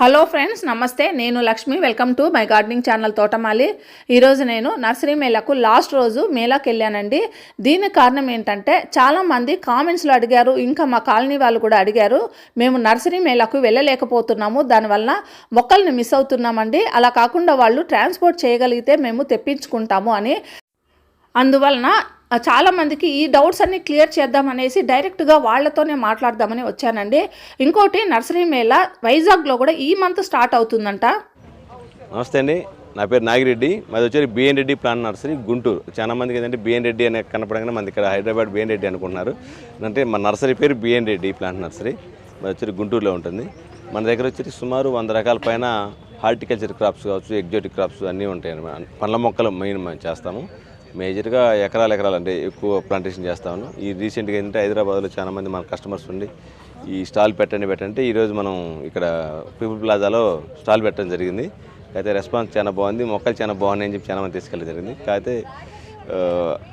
Hello friends, నమస్తే. నేను Lakshmi. Welcome to my gardening channel తోటమాలి. ఈరోజు నేను నర్సరీ మేళకు లాస్ట్ రోజు మేళాకి వెళ్ళానండి. దీనికి కారణం ఏంటంటే చాలామంది కామెంట్స్లో అడిగారు, ఇంకా మా కాలనీ వాళ్ళు కూడా అడిగారు, మేము నర్సరీ మేళకు వెళ్ళలేకపోతున్నాము, దానివల్ల మొక్కల్ని మిస్ అవుతున్నామండి, అలా కాకుండా వాళ్ళు ట్రాన్స్పోర్ట్ చేయగలిగితే మేము తెప్పించుకుంటాము అని. అందువలన చాలామందికి ఈ డౌట్స్ అన్నీ క్లియర్ చేద్దామనేసి డైరెక్ట్గా వాళ్ళతోనే మాట్లాడదామని వచ్చానండి. ఇంకోటి, నర్సరీ మేళా వైజాగ్లో కూడా ఈ మంత్ స్టార్ట్ అవుతుందంట. నమస్తే అండి, నా పేరు నాగిరెడ్డి. మాది వచ్చి బిఎన్ రెడ్డి ప్లాంట్ నర్సరీ, గుంటూరు. చాలా మందికి ఏంటంటే బిఎన్ రెడ్డి అనే కనపడగానే మనది ఇక్కడ హైదరాబాద్ బిఎన్ రెడ్డి అనుకుంటున్నారు. అంటే మన నర్సరీ పేరు బిఎన్ రెడ్డి ప్లాంట్ నర్సరీ. మాది వచ్చి గుంటూరులో ఉంటుంది. మన దగ్గర వచ్చి సుమారు 100 రకాల పైన హార్టికల్చర్ క్రాప్స్ కావచ్చు, ఎగ్జోటిక్ క్రాప్స్ అన్నీ ఉంటాయి. పండ్ల మొక్కలు మెయిన్ మేము చేస్తాము. మేజర్గా ఎకరాలు అంటే ఎక్కువ ప్లాంటేషన్ చేస్తాము. ఈ రీసెంట్గా ఏంటంటే హైదరాబాద్లో చాలామంది మన కస్టమర్స్ ఉండి ఈ స్టాల్ పెట్టంటే ఈరోజు మనం ఇక్కడ పీపుల్ ప్లాజాలో స్టాల్ పెట్టడం జరిగింది. అయితే రెస్పాన్స్ చాలా బాగుంది, మొక్కలు చాలా బాగున్నాయని చెప్పి చాలామంది తీసుకెళ్ళడం జరిగింది. కాకపోతే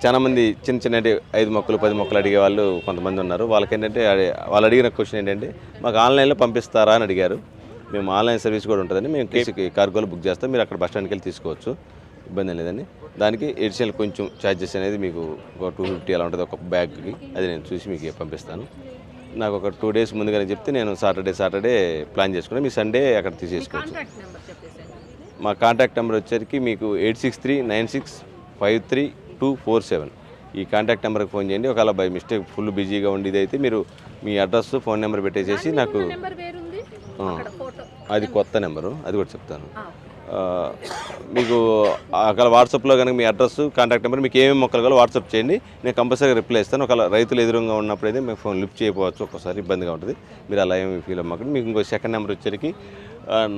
చాలామంది చిన్న 5 మొక్కలు 10 మొక్కలు అడిగే వాళ్ళు కొంతమంది ఉన్నారు. వాళ్ళకేంటంటే వాళ్ళు అడిగిన క్వశ్చన్ ఏంటంటే, మాకు ఆన్లైన్లో పంపిస్తారా అని అడిగారు. మేము ఆన్లైన్ సర్వీస్ కూడా ఉంటుందని, మేము కేసుకి కార్గోలో బుక్ చేస్తాం, మీరు అక్కడ బస్ స్టాండ్కి వెళ్ళి తీసుకోవచ్చు, ఇబ్బంది లేదండి. దానికి ఎడిషనల్ కొంచెం ఛార్జెస్ అనేది మీకు ఒక 250 అలా ఉంటుంది ఒక బ్యాగ్కి. అది నేను చూసి మీకు పంపిస్తాను. నాకు ఒక 2 డేస్ ముందుగానే చెప్తే నేను సాటర్డే ప్లాన్ చేసుకుని మీ సండే అక్కడ తీసేసుకోవచ్చు. మా కాంటాక్ట్ నెంబర్ వచ్చేసరికి మీకు 8639653247. ఈ కాంటాక్ట్ నెంబర్కి ఫోన్ చేయండి. ఒకవేళ బై మిస్టేక్ ఫుల్ బిజీగా ఉండేది అయితే మీరు మీ అడ్రస్ ఫోన్ నెంబర్ పెట్టేసేసి నాకు, అది కొత్త నెంబరు, అది కూడా చెప్తాను మీకు. అక్కడ వాట్సాప్లో కనుక మీ అడ్రస్ కాంటాక్ట్ నెంబర్, మీకు ఏమేమి మొక్కలు కావాలో వాట్సాప్ చేయండి, నేను కంపల్సరీగా రిప్లై ఇస్తాను. ఒకవేళ రైతులు ఎదురుగా ఉన్నప్పుడైతే మీకు ఫోన్ లిఫ్ట్ చేయకపోవచ్చు, ఒక్కసారి ఇబ్బందిగా ఉంటుంది, మీరు అలా ఏమి ఫీల్ అవ్వకండి. మీకు ఇంకో సెకండ్ నెంబర్ వచ్చేసరికి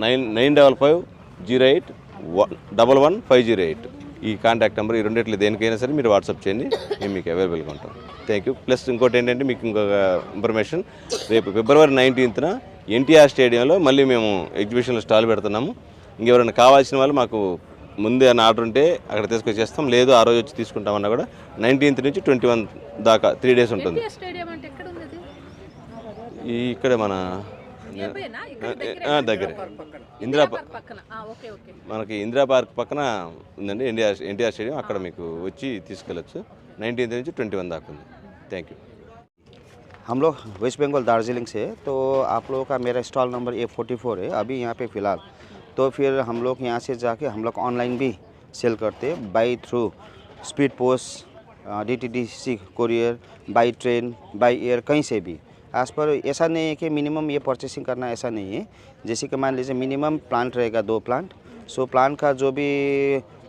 995508110508. ఈ కాంటాక్ట్ నెంబర్, ఈ రెండిట్లో దేనికైనా సరే మీరు వాట్సాప్ చేయండి, మేము మీకు అవైలబుల్గా ఉంటాం. Thank you. ప్లస్ ఇంకోటి ఏంటంటే మీకు ఇంకొక ఇన్ఫర్మేషన్, రేపు ఫిబ్రవరి 19న ఎన్టీఆర్ స్టేడియంలో మళ్ళీ మేము ఎగ్జిబిషన్లో స్టాల్ పెడుతున్నాము. ఇంకెవరైనా కావాల్సిన వాళ్ళు మాకు ముందే అని ఆర్డర్ ఉంటే అక్కడ తీసుకొచ్చేస్తాం, లేదు ఆ రోజు వచ్చి తీసుకుంటామన్నా కూడా 19th నుంచి 21 దాకా 3 డేస్ ఉంటుంది. ఇక్కడ మన దగ్గర మనకి ఇందిరా పార్క్ పక్కన ఉందండి ఎన్టీఆర్ స్టేడియం, అక్కడ మీకు వచ్చి తీసుకెళ్ళచ్చు. 19th నుంచి 21 దాకా ఉంది. Thank you. हम लोग वेस्ट बंगाल दार्जिलिंग से, तो आप लोगों का मेरा स्टॉल नंबर A44 है अभी यहाँ पे फ़िलहाल. तो फिर हम लोग यहाँ से जाके हम लोग ऑनलाइन भी सेल करते हैं, by through speed post, DTDC courier, by train, by air, कहीं से भी. आज पर ऐसा नहीं है कि मिनिमम ये परचेसिंग करना, ऐसा नहीं है. जैसे कि मान लीजिए मिनिमम प्लांट रहेगा 2 प्लांट, सो प्लांट का जो भी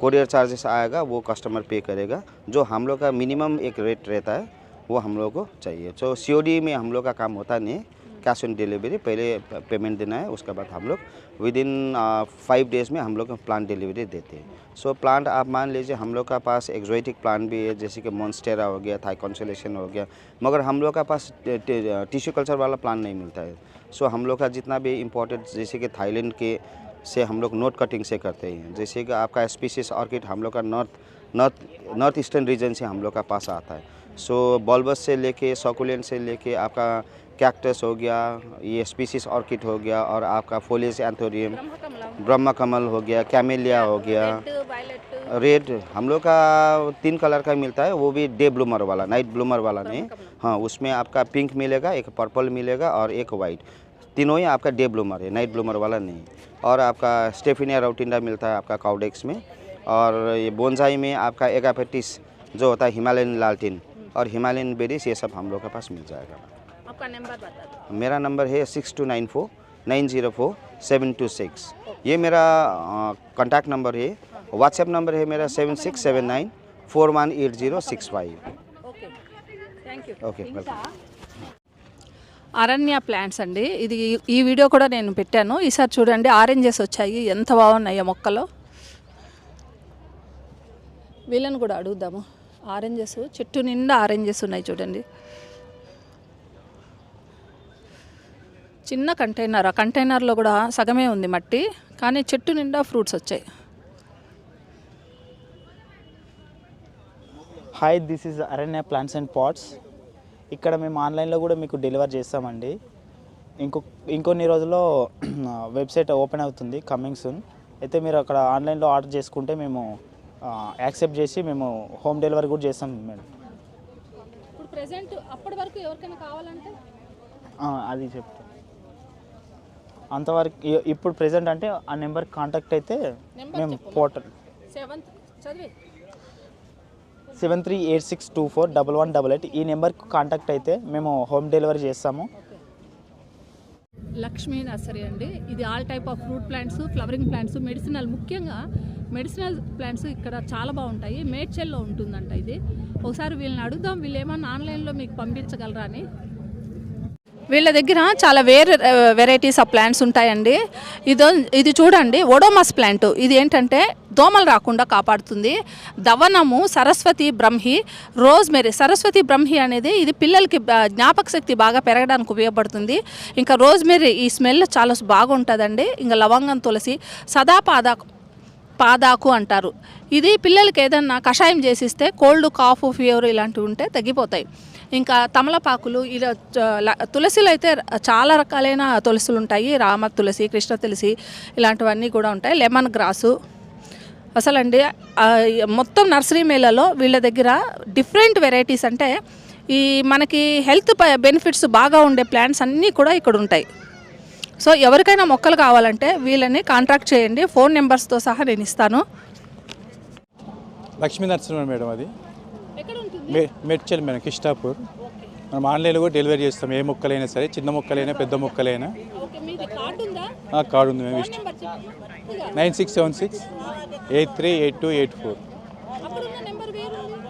कोरियर चार्जेस आएगा वो कस्टमर पे करेगा. जो हम लोग का मिनिमम एक रेट रहता है वो हम लोग को चाहिए. तो COD में हम लोग का काम होता नहीं है, कैश ऑन डिलीवरी, पहले पेमेंट देना है, उसके बाद हम लोग विदिन 5 डेज़ में हम लोग प्लांट डिलीवरी देते हैं. सो प्लांट आप मान लीजिए हम लोग का पास एक्जोटिक प्लांट भी है, जैसे कि मॉन्स्टेरा हो गया, थाई कॉन्सोलेशन हो गया, मगर हम लोग का पास टिश्यू कल्चर वाला प्लांट नहीं मिलता है. सो हम लोग का जितना भी इम्पोर्टेड, जैसे कि थाईलैंड के से हम लोग नोट कटिंग से करते हैं, जैसे कि आपका स्पीसीज ऑर्किड हम लोग का नॉर्थ ईस्टर्न रीजन से हम लोग का पास आता है. सो बल्बस से लेके सकुलेंट से लेके आपका कैक्टस हो गया, ये स्पीसीज ऑर्किड हो गया, और आपका फोलियस एंथोरियम, ब्रह्म कमल हो गया, कैमेलिया हो गया, रेड हम लोग का 3 कलर का मिलता है, वो भी डे ब्लूमर वाला, नाइट ब्लूमर वाला नहीं. हाँ, उसमें आपका पिंक मिलेगा, एक पर्पल मिलेगा और एक वाइट. तीनों ही आपका डे ब्लूमर है, नाइट ब्लूमर वाला नहीं. और आपका स्टेफिनिया राउटिंडा मिलता है आपका काउडेक्स में. और ये बोनसाई में आपका एगापेटिस जो होता है, हिमालयन लालटिन और हिमालयन बेरीज, ये सब हम लोग के पास मिल जाएगा. आपका नंबर बता दो. मेरा नंबर है 6294904726. ये मेरा कॉन्टैक्ट नंबर है. व्हाट्सएप नंबर है मेरा 7679418065. Okay, welcome. అరణ్య ప్లాంట్స్ అండి, ఇది ఈ వీడియో కూడా నేను పెట్టాను. ఈసారి చూడండి, ఆరెంజెస్ వచ్చాయి, ఎంత బాగున్నాయో మొక్కలు. వీళ్ళని కూడా అడుగుదాము. ఆరెంజెస్, చెట్టు నిండా ఆరెంజెస్ ఉన్నాయి చూడండి. చిన్న కంటైనర్, ఆ కంటైనర్లో కూడా సగమే ఉంది మట్టి, కానీ చెట్టు నిండా ఫ్రూట్స్ వచ్చాయి. హాయ్, దిస్ ఈజ్ అరణ్య ప్లాంట్స్ అండ్ పాట్స్. ఇక్కడ మేము ఆన్లైన్లో కూడా మీకు డెలివర్ చేస్తామండి. ఇంకొన్ని రోజుల్లో వెబ్సైట్ ఓపెన్ అవుతుంది, కమింగ్ సూన్. అయితే మీరు అక్కడ ఆన్లైన్లో ఆర్డర్ చేసుకుంటే మేము యాక్సెప్ట్ చేసి మేము హోమ్ డెలివరీ కూడా చేస్తాం మేడం. ఇప్పుడు ప్రెసెంట్ అప్పటి వరకు ఎవరికైనా కావాలంటే అది చెప్తా. అంతవరకు ఇప్పుడు ప్రెసెంట్ అంటే ఆ నెంబర్కి కాంటాక్ట్ అయితే మేము పోర్టల్ 7386241188 ఈ నెంబర్కి కాంటాక్ట్ అయితే మేము హోమ్ డెలివరీ చేస్తాము. లక్ష్మీ నర్సరీ అండి. ఇది all type of fruit plants, flowering plants, medicinal, ముఖ్యంగా మెడిసినల్ ప్లాంట్స్ ఇక్కడ చాలా బాగుంటాయి. మేడ్చల్లో ఉంటుందంట ఇది. ఒకసారి వీళ్ళని అడుగుదాం, వీళ్ళు ఏమన్నా ఆన్లైన్లో మీకు పంపించగలరా అని. వీళ్ళ దగ్గర చాలా వెరైటీస్ ఆఫ్ ప్లాంట్స్ ఉంటాయండి. ఇది చూడండి, ఒడోమస్ ప్లాంట్. ఇది ఏంటంటే దోమలు రాకుండా కాపాడుతుంది. దవనము, సరస్వతి బ్రహ్మి, రోజ్మెరీ. సరస్వతి బ్రహ్మి అనేది ఇది పిల్లలకి జ్ఞాపక శక్తి బాగా పెరగడానికి ఉపయోగపడుతుంది. ఇంకా రోజ్మెరీ ఈ స్మెల్ చాలా బాగుంటుందండి. ఇంకా లవంగం, తులసి, పాదాకు అంటారు. ఇది పిల్లలకి ఏదన్నా కషాయం చేసిస్తే కోల్డ్, కాఫ్, ఫీవర్ ఇలాంటివి ఉంటే తగ్గిపోతాయి. ఇంకా తమలపాకులు, ఇలా తులసిలు అయితే చాలా రకాలైన తులసులు ఉంటాయి. రామ తులసి, కృష్ణ తులసి ఇలాంటివన్నీ కూడా ఉంటాయి. Lemon grass. అసలండి మొత్తం నర్సరీ మేళలో వీళ్ళ దగ్గర డిఫరెంట్ వెరైటీస్, అంటే ఈ మనకి హెల్త్ బెనిఫిట్స్ బాగా ఉండే ప్లాంట్స్ అన్నీ కూడా ఇక్కడ ఉంటాయి. సో ఎవరికైనా మొక్కలు కావాలంటే వీళ్ళని కాంటాక్ట్ చేయండి. ఫోన్ నెంబర్స్తో సహా నేను ఇస్తాను. లక్ష్మీ నర్సరీ మేడం, అది మెడ్చల్ మేడం, కిష్టాపూర్. మనం ఆన్లైన్లో కూడా డెలివరీ చేస్తాం. ఏ మొక్కలైనా సరే, చిన్న మొక్కలైనా పెద్ద మొక్కలైనా. కార్డు ఉంది మేము. 9676838284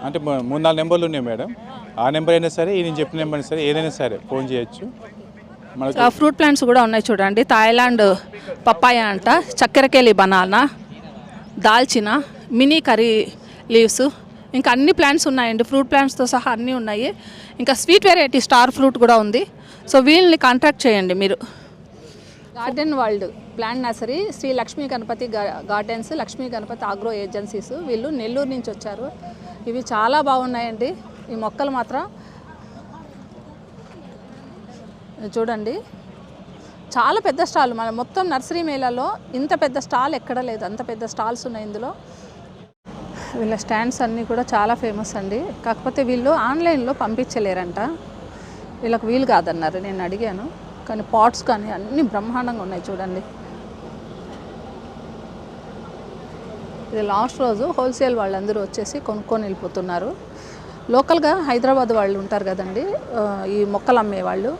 అంటే 3-4 నెంబర్లు ఉన్నాయి మేడం. ఆ నెంబర్ అయినా సరే, ఈ నేను చెప్పిన నెంబర్ అయినా సరే, ఏదైనా సరే ఫోన్ చేయొచ్చు. మనకు ఫ్రూట్ ప్లాంట్స్ కూడా ఉన్నాయి చూడండి. థాయిలాండ్ పప్పాయ అంట, చక్కెరకేళి బనానా, దాల్చిన, మినీ కర్రీ లీవ్స్, ఇంకా అన్ని ప్లాంట్స్ ఉన్నాయండి. ఫ్రూట్ ప్లాంట్స్తో సహా అన్నీ ఉన్నాయి. ఇంకా స్వీట్ వెరైటీ స్టార్ ఫ్రూట్ కూడా ఉంది. సో వీళ్ళని కాంటాక్ట్ చేయండి మీరు. Garden world plant nursery, Sri Lakshmi Ganapathi gardens, Lakshmi Ganapathi agro agencies. వీళ్ళు నెల్లూరు నుంచి వచ్చారు. ఇవి చాలా బాగున్నాయండి ఈ మొక్కలు మాత్రం. చూడండి, చాలా పెద్ద స్టాల్. మన మొత్తం నర్సరీ మేళాలో ఇంత పెద్ద స్టాల్ ఎక్కడ లేదు, అంత పెద్ద స్టాల్స్ ఉన్నాయి ఇందులో. వీళ్ళ స్టాండ్స్ అన్నీ కూడా చాలా ఫేమస్ అండి. కాకపోతే వీళ్ళు ఆన్లైన్లో పంపించలేరంట, వీళ్ళకి వీలు కాదన్నారు. నేను అడిగాను, కానీ పాట్స్ కానీ అన్నీ బ్రహ్మాండంగా ఉన్నాయి చూడండి. ఇది లాస్ట్ రోజు హోల్సేల్ వాళ్ళందరూ వచ్చేసి కొనుక్కొని వెళ్ళిపోతున్నారు. లోకల్గా హైదరాబాద్ వాళ్ళు ఉంటారు కదండి, ఈ మొక్కలు అమ్మేవాళ్ళు,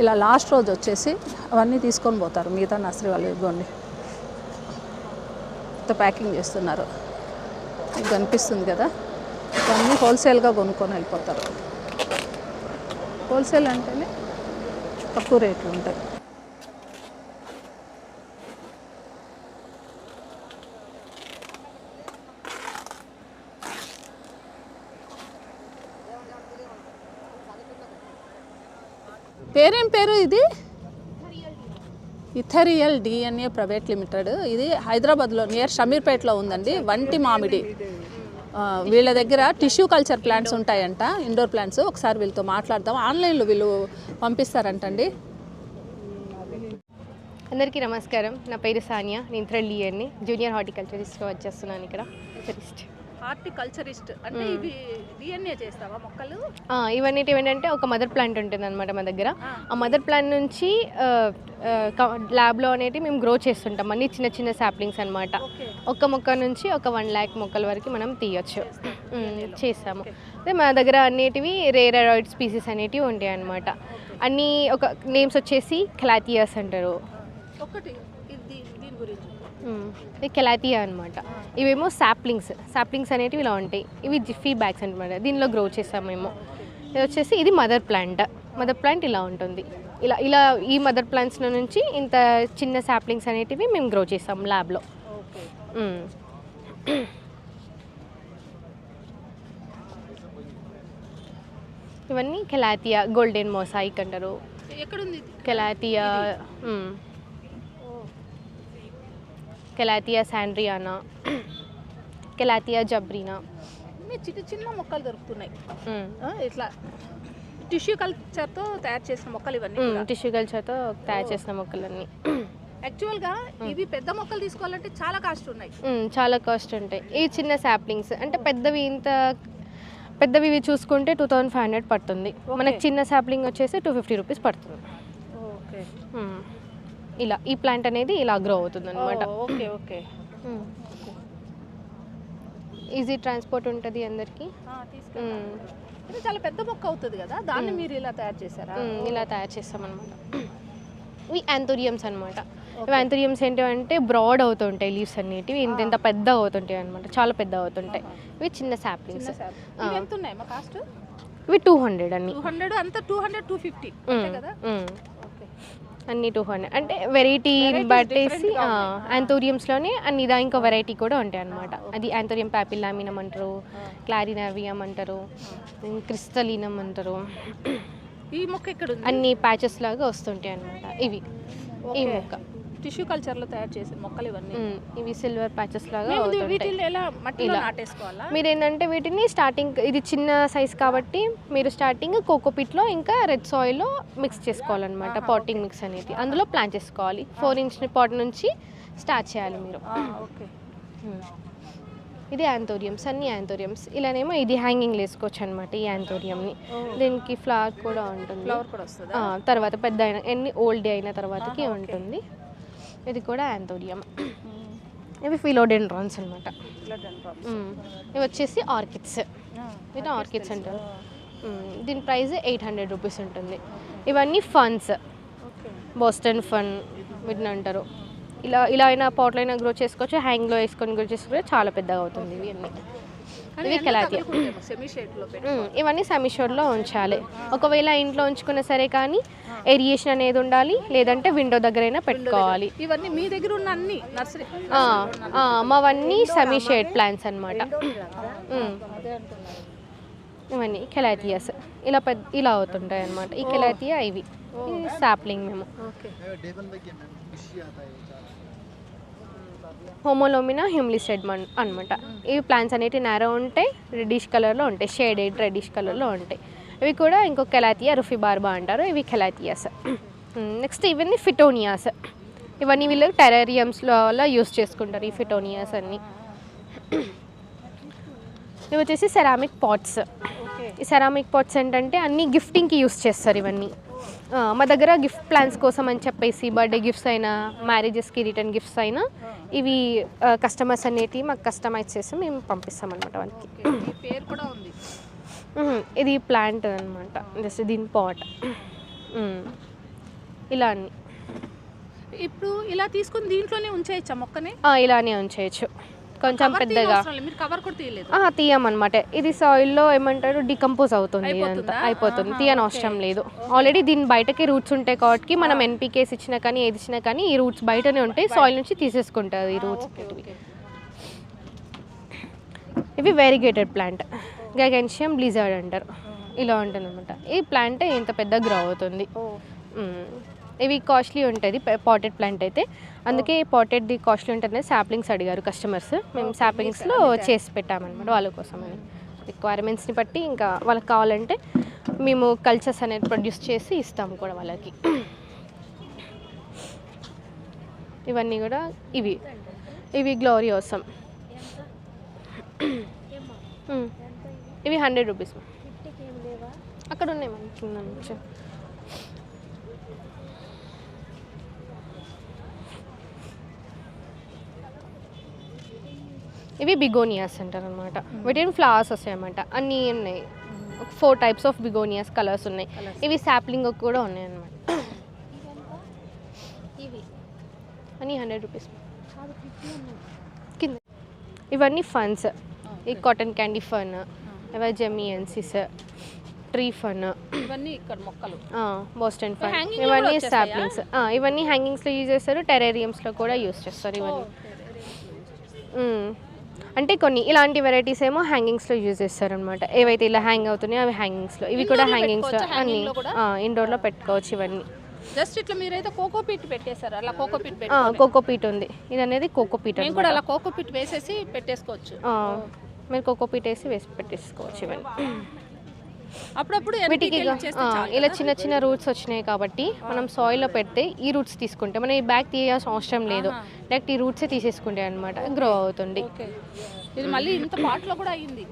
ఇలా లాస్ట్ రోజు వచ్చేసి అవన్నీ తీసుకొని పోతారు. మిగతా నర్సరీ వాళ్ళు ఇవ్వండి ప్యాకింగ్ చేస్తున్నారు. మీకు కనిపిస్తుంది కదా, ఇవన్నీ హోల్సేల్గా కొనుక్కొని వెళ్ళిపోతారు. హోల్సేల్ అంటేనే తక్కువ రేట్లు ఉంటాయి. పేరేం పేరు ఇది? ఇథరియల్ DNA ప్రైవేట్ లిమిటెడ్. ఇది హైదరాబాద్లో నియర్ షమీర్పేటలో ఉందండి. వంటి మామిడి. వీళ్ళ దగ్గర టిష్యూ కల్చర్ ప్లాంట్స్ ఉంటాయంట, ఇండోర్ ప్లాంట్స్. ఒకసారి వీళ్ళతో మాట్లాడదాం. ఆన్లైన్లో వీళ్ళు పంపిస్తారంటండి. అందరికీ నమస్కారం. నా పేరు సానియా. నేను థర్డ్ ఇయర్ని, జూనియర్ హార్టికల్చరిస్ట్గా వచ్చేస్తున్నాను ఇక్కడ. హార్టికల్చరిస్ట్ అంటే ఇవి DNA చేస్తావా మొక్కలు? ఇవన్నీ ఏంటంటే ఒక మదర్ ప్లాంట్ ఉంటుంది అనమాట మా దగ్గర. ఆ మదర్ ప్లాంట్ నుంచి ల్యాబ్లో అనేవి మేము గ్రో చేస్తుంటాం. అన్ని చిన్న చిన్న సాప్లింగ్స్ అనమాట. ఒక్క మొక్క నుంచి ఒక 1 lakh మొక్కల వరకు మనం తీయచ్చు, చేస్తాము. అదే మా దగ్గర అన్నిటివి రేర్ అరాయిడ్ స్పీసీస్ అనేటివి ఉంటాయి అనమాట. అన్నీ ఒక నేమ్స్ వచ్చేసి కెలాథియాస్ అంటారు. ఇది కెలాథియా అనమాట. ఇవేమో సాప్లింగ్స్ అనేటివి ఇలా ఉంటాయి. ఇవి జిఫీ బ్యాగ్స్ అనమాట. దీనిలో గ్రో చేస్తాం మేము. ఇది వచ్చేసి ఇది మదర్ ప్లాంట్ ఇలా ఉంటుంది. ఇలా ఈ మదర్ ప్లాంట్స్లో నుంచి ఇంత చిన్న సాప్లింగ్స్ అనేటివి మేము గ్రో చేస్తాం ల్యాబ్లో. ఇవన్నీ కెలాథియా గోల్డెన్ మొజాయిక్ అంటారు. కెలాథియా కెలాథియా శాండ్రియానా, కెలాథియా జబ్రీనా. చిన్న చిన్న మొక్కలు దొరుకుతున్నాయి. ఇట్లా టిష్యూ కల్చర్తో తయారు చేసిన మొక్కలు ఇవన్నీ కూడా. టిష్యూ కల్చర్తో తయారు చేసిన మొక్కలన్నీ. యాక్చువల్గా ఇవి పెద్ద మొక్కలు తీసుకోవాలంటే చాలా కాస్ట్ ఉన్నాయి. చాలా కాస్ట్ ఉంటాయి. ఈ చిన్న శాప్లింగ్స్ అంటే పెద్దవి ఇవి చూసుకుంటే 2500 పడుతుంది. మనకి చిన్న శాప్లింగ్ వచ్చేసి 250 రూపీస్ పడుతుంది. ఓకే ఇలా ఈ ప్లాంట్ అనేది ఇలా గ్రో అవుతుంది అనమాట. ఓకే ఓకే ఈజీ ట్రాన్స్పోర్ట్ ఉంటుంది అందరికీ. ఇది చాలా పెద్ద మొక్క అవుతుంది కదా, దాన్ని మీరు ఇలా తయారు చేశారా? ఇలా తయారు చేస్తామన్నమాట. ఇవి యాంథోరియంస్ అనమాట. ఇవి యాంథోరియంస్ ఏంటంటే బ్రాడ్ అవుతుంటాయి, లీవ్స్ అన్నిటివి ఇంత పెద్ద అవుతుంటాయి అనమాట, చాలా పెద్ద అవుతుంటాయి. ఇవి చిన్న శాప్లింగ్స్. ఎంత ఉన్నాయి మా కాస్ట్? ఇవి 200 అన్ని. 200 అంతా 200 250 అంతే కదా? ఓకే అన్ని 200 అంటే వెరైటీ బట్టేసి యాంథోరియంస్లోనే అన్ని ఇంకో వెరైటీ కూడా ఉంటాయి అనమాట. అది యాంథోరియం ప్యాపిల్లామినం అంటారు, క్లారినర్వియం అంటారు, క్రిస్టలినం అంటారు. ఈ మొక్క ఎక్కడ ఉంది? అన్ని ప్యాచెస్ లాగా వస్తుంటాయి అనమాట. ఇవి ఈ మొక్క టిష్యూ కల్చర్లో తయారు చేసిన మొక్కలు ఇవన్నీ. ఇవి సిల్వర్ ప్యాచెస్ లాగా వీటిని ఎలా మట్టిలో నాటేసుకోవాలా? మీరు ఏంటంటే వీటిని స్టార్టింగ్ ఇది చిన్న సైజ్ కాబట్టి మీరు స్టార్టింగ్ కోకోపిట్లో ఇంకా రెడ్ సాయిల్లో మిక్స్ చేసుకోవాలన్నమాట. పాటింగ్ మిక్స్ అనేది అందులో ప్లాంట్ చేసుకోవాలి. 4 ఇంచ్ పాట్ నుంచి స్టార్ట్ చేయాలి మీరు. ఓకే ఇది యాంథోరియంస్, అన్ని యాంథోరియంస్. ఇలానేమో ఇది హ్యాంగింగ్ వేసుకోవచ్చు అనమాట ఈ యాంథోరియంని. దీనికి ఫ్లవర్ కూడా ఉంటుంది. ఫ్లవర్ కూడా వస్తుంది తర్వాత పెద్ద అయిన ఎన్ని ఓల్డ్ అయిన తర్వాతకి ఉంటుంది. ఇది కూడా యాంథోరియం. ఇవి ఫిలోడెండ్రాన్స్ అనమాట. ఇవి వచ్చేసి ఆర్కిడ్స్. ఇది ఆర్కిడ్స్ అంటారు. దీని ప్రైస్ 800 రూపీస్ ఉంటుంది. ఇవన్నీ ఫన్స్, బోస్టన్ ఫన్ వీటిని అంటారు. ఇలా అయినా పాట్లో అయినా గ్రో చేసుకోవచ్చు, హ్యాంగ్లో వేసుకొని గ్రో చేసుకోవచ్చు. చాలా పెద్దగా అవుతుంది ఇవి అన్నీ. ఇవి కెలాతియా. ఇవన్నీ సెమీ షేడ్లో ఉంచాలి. ఒకవేళ ఇంట్లో ఉంచుకున్నా సరే కానీ ఏరియేషన్ అనేది ఉండాలి, లేదంటే విండో దగ్గరైనా పెట్టుకోవాలి. ఇవన్నీ మీ దగ్గర ఉన్న అన్ని నర్సరీ మావన్నీ సెమీ షేడ్ ప్లాంట్స్ అనమాట. ఇవన్నీ కెలాతియాస్ ఇలా అవుతుంటాయి అనమాట. ఈ కెలాతియా ఇవి సాప్లింగ్ మేము. హోమోలోమినా హ్యూమ్లిస్టెడ్ అనమాట. ఇవి ప్లాంట్స్ అనేవి నేరో ఉంటాయి, రెడ్డిష్ కలర్లో ఉంటాయి, షేడెడ్ రెడ్డిష్ కలర్లో ఉంటాయి. ఇవి కూడా ఇంకో కెలాతియా రుఫిబార్బా అంటారు. ఇవి కెలాతియాస్. నెక్స్ట్ ఇవన్నీ ఫిటోనియాస్. ఇవన్నీ వీళ్ళు టెరేరియంస్లో యూస్ చేసుకుంటారు ఈ ఫిటోనియాస్ అన్నీ. ఇవి వచ్చేసి సెరామిక్ పాట్స్. ఈ సెరామిక్ పాట్స్ ఏంటంటే అన్ని గిఫ్టింగ్కి యూస్ చేస్తారు ఇవన్నీ. మా దగ్గర గిఫ్ట్ ప్లాన్స్ కోసం అని చెప్పేసి బర్త్డే గిఫ్ట్స్ అయినా మ్యారేజెస్కి రిటర్న్ గిఫ్ట్స్ అయినా ఇవి కస్టమర్స్ అనేటివి మాకు కస్టమైజ్ చేసి మేము పంపిస్తాం అనమాట వాళ్ళకి. పేరు కూడా ఉంది. ఇది ప్లాంట్ అనమాట, జస్ట్ దీని పాట్. ఇలా అన్ని ఇప్పుడు ఇలా తీసుకుని దీంట్లోనే ఉంచేయచ్చా మొక్కని? ఇలానే ఉంచేయచ్చు. కొంచెం పెద్దగా తీయమన్నమాట. ఇది సాయిల్లో ఏమంటారు డికంపోజ్ అవుతుంది, అంతా అయిపోతుంది, తీయని అవసరం లేదు. ఆల్రెడీ దీని బయటకి రూట్స్ ఉంటాయి కాబట్టి మనం ఎన్పీకేస్ ఇచ్చినా కానీ ఏది ఇచ్చినా కానీ ఈ రూట్స్ బయటనే ఉంటాయి, సాయిల్ నుంచి తీసేసుకుంటుంది ఈ రూట్స్. ఇవి వెరిగేటెడ్ ప్లాంట్, గైగెన్షియం బ్లిజార్డ్ అంటారు. ఇలా ఉంటుంది అనమాట. ఈ ప్లాంట్ ఇంత పెద్ద గ్రో అవుతుంది. ఇవి కాస్ట్లీ ఉంటుంది పాటెడ్ ప్లాంట్ అయితే, అందుకే పాటెడ్ది కాస్ట్లీ ఉంటుంది. శాప్లింగ్స్ అడిగారు కస్టమర్స్, మేము శాప్లింగ్స్లో చేసి పెట్టామన్నమాట వాళ్ళ కోసం. రిక్వైర్మెంట్స్ని బట్టి ఇంకా వాళ్ళకి కావాలంటే మేము కల్చర్స్ అనేది ప్రొడ్యూస్ చేసి ఇస్తాము కూడా వాళ్ళకి. ఇవన్నీ కూడా ఇవి గ్లోరియోసం. ఇవి 100 రూపీస్. అక్కడ ఉన్నాయి మనకి. ఇవి బిగోనియాస్ అంటారు అనమాట. వీటిని ఫ్లవర్స్ వస్తాయన్నమాట. అన్నీ ఉన్నాయి, 4 టైప్స్ ఆఫ్ బిగోనియాస్ కలర్స్ ఉన్నాయి. ఇవి శాప్లింగ్ కూడా ఉన్నాయి అన్నమాట. అన్నీ 100 రూపీస్ కింద. ఇవన్నీ ఫన్స్. ఈ కాటన్ క్యాండీ ఫన్, ఇవి జెమియన్సిస్, ట్రీ ఫన్, ఇవన్నీ ఇక్కడ మొక్కలు, బోస్టన్ ఫన్. ఇవన్నీ శాప్లింగ్స్. ఇవన్నీ హ్యాంగింగ్స్లో యూజ్ చేస్తారు, టెరేరియంస్లో కూడా యూజ్ చేస్తారు ఇవన్నీ. అంటే కొన్ని ఇలాంటి వెరైటీస్ ఏమో హ్యాంగింగ్స్లో యూజ్ చేస్తారనమాట. ఏవైతే ఇలా హ్యాంగ్ అవుతున్నాయో అవి హ్యాంగింగ్స్లో, ఇవి కూడా హ్యాంగింగ్స్లో అన్ని ఇండోర్లో పెట్టుకోవచ్చు. ఇవన్నీ జస్ట్ ఇట్లా మీరైతే కోకోపీట్ పెట్టేశారు, అలా కోకోపీట్ కోకోపీట్ ఉంది. ఇది అనేది కోకోపీట్ కూడా అలా కోకోపీట్ వేసేసి పెట్టేసుకోవచ్చు. మీరు కోకోపీట్ వేసి పెట్టేసుకోవచ్చు ఇవన్నీ. అప్పుడప్పుడు వీటికి ఇలా చిన్న చిన్న రూట్స్ వచ్చినాయి కాబట్టి మనం సాయిల్లో పెడితే ఈ రూట్స్ తీసుకుంటే మనం ఈ బ్యాగ్ తీయాల్సిన అవసరం లేదు, డైరెక్ట్ ఈ రూట్సే తీసేసుకుంటే అనమాట గ్రో అవుతుంది. ఇది మళ్ళీ ఇంత పాటలో కూడా అయ్యింది.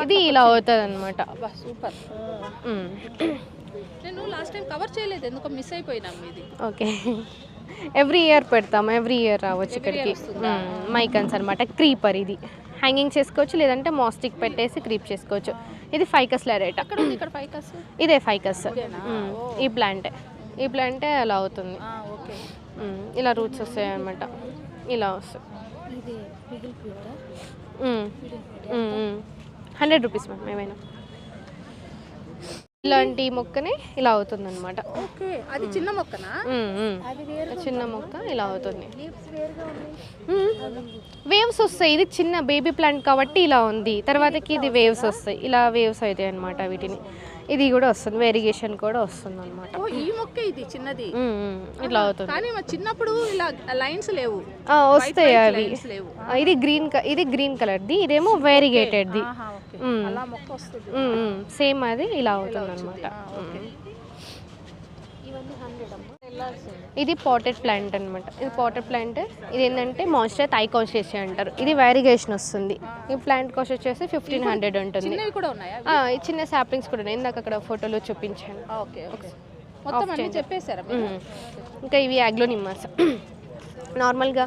ఇది ఇలా అవుతుంది అనమాట. సూపర్. నేను లాస్ట్ టైం కవర్ చేయలేదు, ఎందుకో మిస్ అయిపోయినా ఇది. ఓకే, ఎవ్రీ ఇయర్ పెడతాం, ఎవ్రీ ఇయర్ రావచ్చు ఇక్కడికి. మైకన్స్ అనమాట, క్రీపర్. ఇది హ్యాంగింగ్ చేసుకోవచ్చు, లేదంటే మాస్టిక్ పెట్టేసి క్రీప్ చేసుకోవచ్చు. ఇది ఫైకస్ లెరేటా. ఇక్కడ ఫైకస్, ఇదే ఫైకస్. ఈ ప్లాంటే అలా అవుతుంది. ఇలా రూట్స్ వస్తాయి అనమాట, ఇలా వస్తాయి. 100 రూపీస్ మ్యామ్ ఏమైనా. ఇలాంటి మొక్కనే ఇలా అవుతుంది అనమాట. అది చిన్న మొక్కనా? చిన్న మొక్క ఇలా అవుతుంది, వేవ్స్ వస్తాయి. ఇది చిన్న బేబీ ప్లాంట్ కాబట్టి ఇలా ఉంది, తర్వాతకి ఇది వేవ్స్ వస్తాయి, ఇలా వేవ్స్ అవుతాయి అనమాట వీటిని. ఇది కూడా వస్తుంది, వెరిగేషన్ కూడా వస్తుంది అనమాట. ఈ మొక్క ఇది చిన్నది ఇట్లా అవుతుంది. కానీ చిన్నప్పుడు ఇలా లైన్స్ లేవు, వస్తాయి అవి. ఇది గ్రీన్ కలర్ది, ఇదేమో వెరిగేటెడ్ది. సేమ్ అది ఇలా అవుతుంది అనమాట. ఇది పాటెడ్ ప్లాంట్ అనమాట. ఇది పాటెడ్ ప్లాంట్. ఇది ఏంటంటే మాన్స్టర్ థై కాన్స్టేసి అంటారు. ఇది వెరిగేషన్ వస్తుంది. ఈ ప్లాంట్ కాస్ట్ వచ్చేసి 1500 ఉంటుంది. ఈ చిన్న సాప్లింగ్స్ కూడా ఉన్నాయి, ఇందాక అక్కడ ఫోటోలో చూపించాను. చెప్పేశారా? ఇంకా ఇవి అగ్లోనిమస్. నార్మల్గా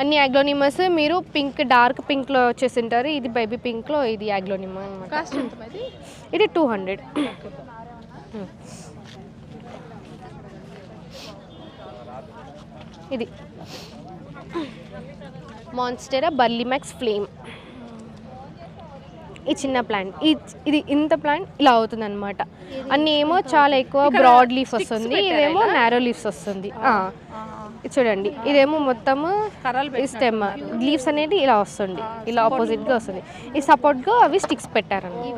అన్ని అగ్లోనిమస్ మీరు పింక్, డార్క్ పింక్లో వచ్చేసి ఉంటారు. ఇది బేబీ పింక్లో, ఇది అగ్లోనిమా అనమాట. ఇది 200. ఇది మాన్స్టెరా బర్లీమాక్స్ ఫ్లేమ్. ఈ చిన్న ప్లాంట్, ఇది ఇంత ప్లాంట్ ఇలా అవుతుంది అనమాట. అన్నీ ఏమో చాలా ఎక్కువ బ్రాడ్ లీఫ్ వస్తుంది, ఇదేమో నారో లీవ్స్ వస్తుంది. చూడండి, ఇదేమో మొత్తము స్టెమ్, లీవ్స్ అనేది ఇలా వస్తుంది, ఇలా ఆపోజిట్గా వస్తుంది. ఈ సపోర్ట్గా అవి స్టిక్స్ పెట్టారన్నమాట.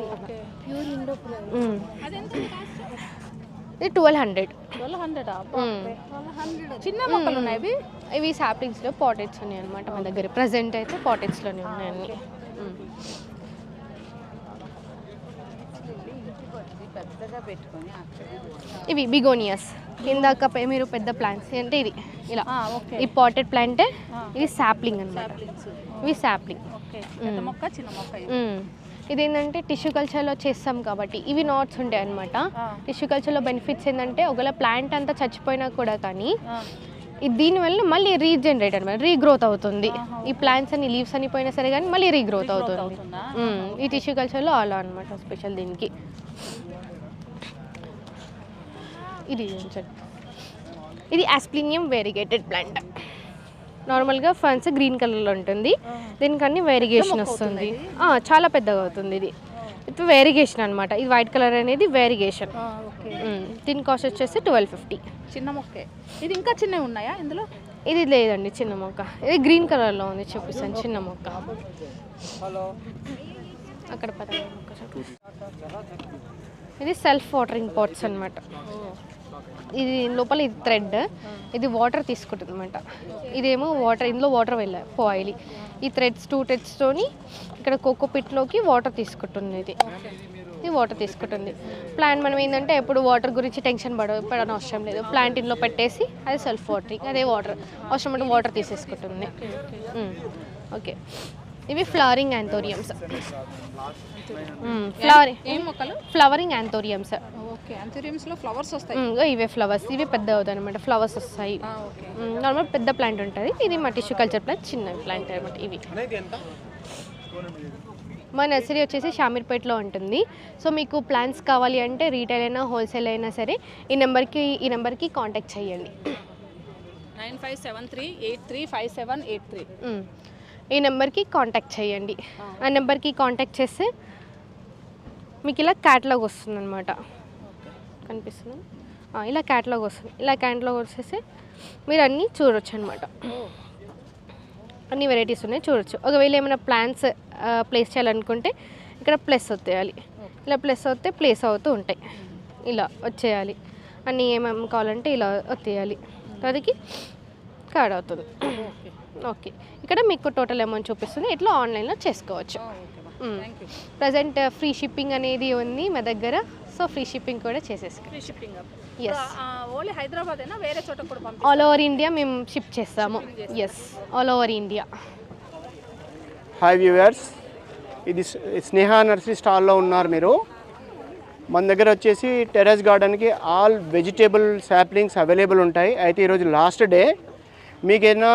ఇది 1200. చిన్న మొక్కలు ఉన్నాయి. ఇవి సాప్లింగ్స్లో పాటెట్స్ ఉన్నాయి అనమాట మన దగ్గర. ప్రజెంట్ అయితే పాటెట్స్లోనే ఉన్నాయి అన్ని. ఇవి బిగోనియాస్. ఇందాక మీరు పెద్ద ప్లాంట్స్ అంటే ఇది ఇలా, ఈ పాటెడ్ ప్లాంటే, ఇది సాప్లింగ్ అనమాట. ఇవి సాప్లింగ్. ఇదేంటంటే టిష్యూ కల్చర్లో చేస్తాం కాబట్టి ఇవి నాట్స్ ఉంటాయి అనమాట. టిష్యూ కల్చర్లో బెనిఫిట్స్ ఏంటంటే ఒకవేళ ప్లాంట్ అంతా చచ్చిపోయినా కూడా కానీ దీనివల్ల మళ్ళీ రీజనరేట్ అనమాట, రీగ్రోత్ అవుతుంది. ఈ ప్లాంట్స్ అని లీవ్స్ అని పోయినా సరే కానీ మళ్ళీ రీగ్రోత్ అవుతుంది. ఈ టిష్యూ కల్చర్లో అలా అనమాట స్పెషల్ దీనికి. ఇది ఆస్ప్లినియం వెరిగేటెడ్ ప్లాంట్. నార్మల్గా ఫన్స్ గ్రీన్ కలర్లో ఉంటుంది, దీనికన్నీ వెరిగేషన్ వస్తుంది. చాలా పెద్దగా అవుతుంది. ఇది వెరిగేషన్ అనమాట. ఇది వైట్ కలర్ అనేది వెరిగేషన్. దీని కాస్ట్ వచ్చేసి 1250. చిన్న మొక్కే. ఇది ఇంకా చిన్నవి ఉన్నాయా ఇందులో? ఇది లేదండి, చిన్న మొక్క. ఇది గ్రీన్ కలర్లో ఉంది, చూపిస్తాను చిన్న మొక్క. అక్కడ ఇది సెల్ఫ్ వాటరింగ్ పాట్స్ అనమాట. ఇది లోపల ఇది థ్రెడ్, ఇది వాటర్ తీసుకుంటుంది అనమాట. ఇదేమో వాటర్, ఇందులో వాటర్ పోయాలి. ఈ థ్రెడ్స్ 2 థ్రెడ్స్తోని ఇక్కడ కోకోపిట్లోకి వాటర్ తీసుకుంటుంది. ఇది వాటర్ తీసుకుంటుంది. ప్లాంట్ మనం ఏంటంటే ఎప్పుడు వాటర్ గురించి టెన్షన్ పడని అవసరం లేదు. ప్లాంట్ ఇందులో పెట్టేసి అది సెల్ఫ్ వాటరింగ్, అదే వాటర్ అవసరం అంటే వాటర్ తీసేసుకుంటుంది. ఓకే, ఇవి ఫ్లవరింగ్ యాంథోరియంస్. ఫ్లవరింగ్ యాంథోరియంస్. ఫ్లవర్స్ వస్తాయి. ఇవే ఫ్లవర్స్, ఇవి పెద్ద అవుతాయి అనమాట. ఫ్లవర్స్ వస్తాయి. నార్మల్ పెద్ద ప్లాంట్ ఉంటుంది, ఇది మా టిష్యూ కల్చర్ ప్లాంట్ చిన్న ప్లాంట్ అనమాట. ఇవి మా నర్సరీ వచ్చేసి షామీర్పేటలో ఉంటుంది. సో మీకు ప్లాంట్స్ కావాలి అంటే రీటైల్ అయినా హోల్సేల్ అయినా సరే ఈ నెంబర్కి కాంటాక్ట్ చేయండి. 9573835783. ఈ నెంబర్కి కాంటాక్ట్ చేయండి. ఆ నెంబర్కి కాంటాక్ట్ చేస్తే మీకు ఇలా క్యాటలాగ్ వస్తుంది అనమాట. కనిపిస్తుంది, ఇలా క్యాటలాగ్ వస్తుంది. ఇలా క్యాటలాగ్ వచ్చేసి మీరు అన్నీ చూడవచ్చు అనమాట. అన్ని వెరైటీస్ ఉన్నాయి, చూడొచ్చు. ఒకవేళ ఏమైనా ప్లాన్స్ ప్లేస్ చేయాలనుకుంటే ఇక్కడ ప్లస్ వచ్చేయాలి. ఇలా ప్లస్ వస్తే ప్లేస్ అవుతూ ఉంటాయి, ఇలా వచ్చేయాలి. అన్నీ ఏమేమి కావాలంటే ఇలా వచ్చేయాలి, దానికి కార్డ్ అవుతుంది. ఓకే, ఇక్కడ మీకు టోటల్ అమౌంట్ చూపిస్తుంది. ఇట్లా ఆన్లైన్లో చేసుకోవచ్చు. ప్రజెంట్ ఫ్రీ షిప్పింగ్ అనేది ఉంది మా దగ్గర, సో ఫ్రీ షిప్పింగ్ కూడా చేసేసుకుంటాం. Free shipping. Yes, only Hyderabad అయినా వేరే చోట కూడా పంపి ఆల్ ఓవర్ ఇండియా మేము షిప్ చేస్తాము. Yes, all over India. Hi viewers, ఇది స్నేహ నర్సరీ స్టాల్లో ఉన్నారు మీరు. మన దగ్గర వచ్చేసి టెర్రస్ గార్డెన్కి ఆల్ వెజిటేబుల్ శాప్లింగ్స్ అవైలబుల్ ఉంటాయి. అయితే ఈరోజు లాస్ట్ డే, మీకు ఏదైనా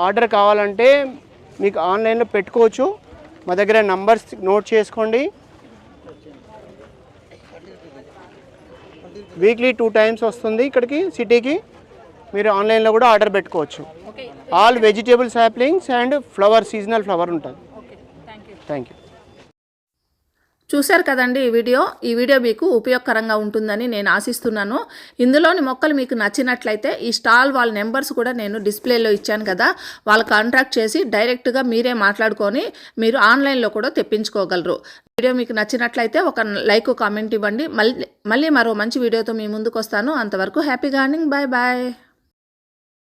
ఆర్డర్ కావాలంటే మీకు ఆన్లైన్లో పెట్టుకోవచ్చు. మా దగ్గర నంబర్స్ నోట్ చేసుకోండి. వీక్లీ 2 times వస్తుంది ఇక్కడికి సిటీకి. మీరు ఆన్లైన్లో కూడా ఆర్డర్ పెట్టుకోవచ్చు. All vegetable saplings and flower, seasonal flower ఉంటుంది. Thank you. చూశారు కదండి ఈ వీడియో మీకు ఉపయోగకరంగా ఉంటుందని నేను ఆశిస్తున్నాను. ఇందులోని మొక్కలు మీకు నచ్చినట్లయితే ఈ స్టాల్ వాళ్ళ నెంబర్స్ కూడా నేను డిస్ప్లేలో ఇచ్చాను కదా, వాళ్ళు కాంటాక్ట్ చేసి డైరెక్ట్గా మీరే మాట్లాడుకొని మీరు ఆన్లైన్లో కూడా తెప్పించుకోగలరు. వీడియో మీకు నచ్చినట్లయితే ఒక లైక్, కామెంట్ ఇవ్వండి. మళ్ళీ మరో మంచి వీడియోతో మీ ముందుకు వస్తాను. అంతవరకు హ్యాపీ గార్డెనింగ్. Bye bye.